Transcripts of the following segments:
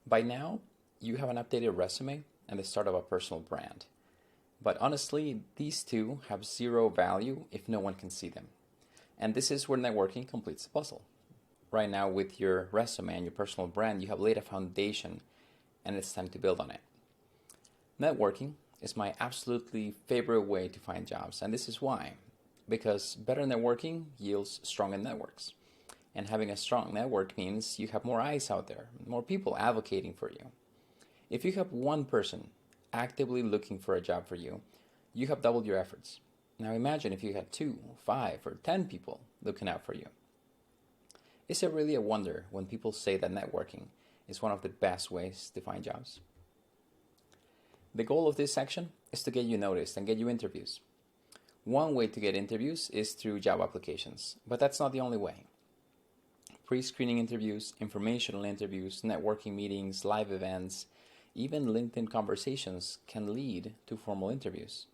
By now, you have an updated resume and the start of a personal brand. But honestly, these two have zero value if no one can see them. And this is where networking completes the puzzle. Right now, with your resume and your personal brand, you have laid a foundation and it's time to build on it. Networking is my absolutely favorite way to find jobs, and this is why. Because better networking yields stronger networks. And having a strong network means you have more eyes out there, more people advocating for you. If you have one person actively looking for a job for you, you have doubled your efforts. Now imagine if you had 2, 5, or 10 people looking out for you. Is it really a wonder when people say that networking is one of the best ways to find jobs? The goal of this section is to get you noticed and get you interviews. One way to get interviews is through job applications, but that's not the only way. Pre-screening interviews, informational interviews, networking meetings, live events, even LinkedIn conversations can lead to formal interviews.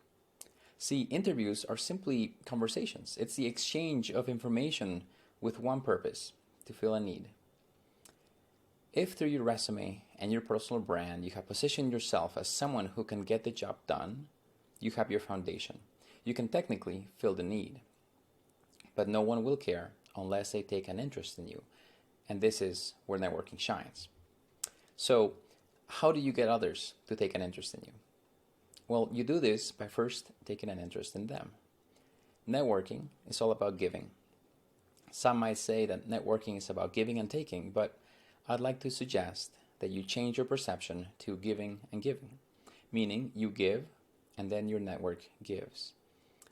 See, interviews are simply conversations. It's the exchange of information with one purpose, to fill a need. If through your resume and your personal brand you have positioned yourself as someone who can get the job done, you have your foundation. You can technically fill the need. But no one will care unless they take an interest in you. And this is where networking shines. So, how do you get others to take an interest in you? Well, you do this by first taking an interest in them. Networking is all about giving. Some might say that networking is about giving and taking, but I'd like to suggest that you change your perception to giving and giving, meaning you give and then your network gives.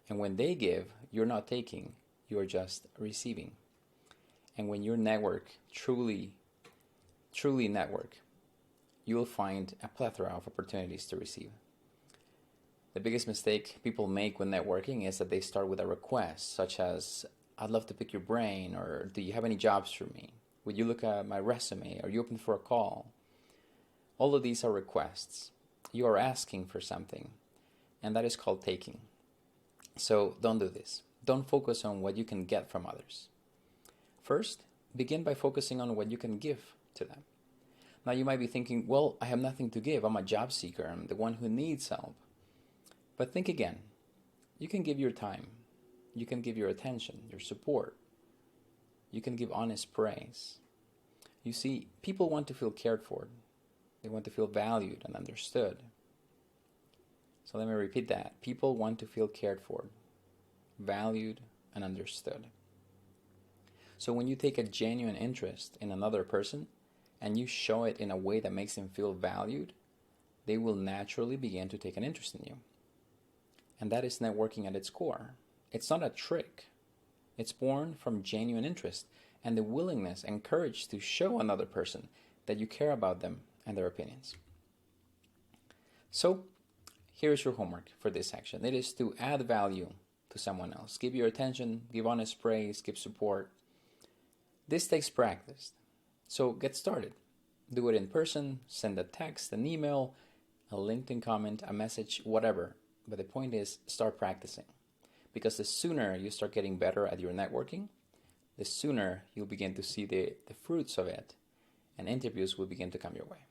And when they give, you're not taking, you're just receiving. And when your network truly network, you'll find a plethora of opportunities to receive. The biggest mistake people make when networking is that they start with a request, such as, I'd love to pick your brain, or do you have any jobs for me? Would you look at my resume? Are you open for a call? All of these are requests. You are asking for something, and that is called taking. So don't do this. Don't focus on what you can get from others. First, begin by focusing on what you can give to them. Now you might be thinking, well, I have nothing to give. I'm a job seeker. I'm the one who needs help. But think again. You can give your time. You can give your attention, your support. You can give honest praise. You see, people want to feel cared for. They want to feel valued and understood. So let me repeat that. People want to feel cared for, valued, and understood. So when you take a genuine interest in another person and you show it in a way that makes them feel valued, they will naturally begin to take an interest in you. And that is networking at its core. It's not a trick. It's born from genuine interest and the willingness and courage to show another person that you care about them and their opinions. So, here's your homework for this section. It is to add value to someone else. Give your attention, give honest praise, give support. This takes practice. So get started. Do it in person, send a text, an email, a LinkedIn comment, a message, whatever. But the point is, start practicing. Because the sooner you start getting better at your networking, the sooner you'll begin to see the fruits of it, and interviews will begin to come your way.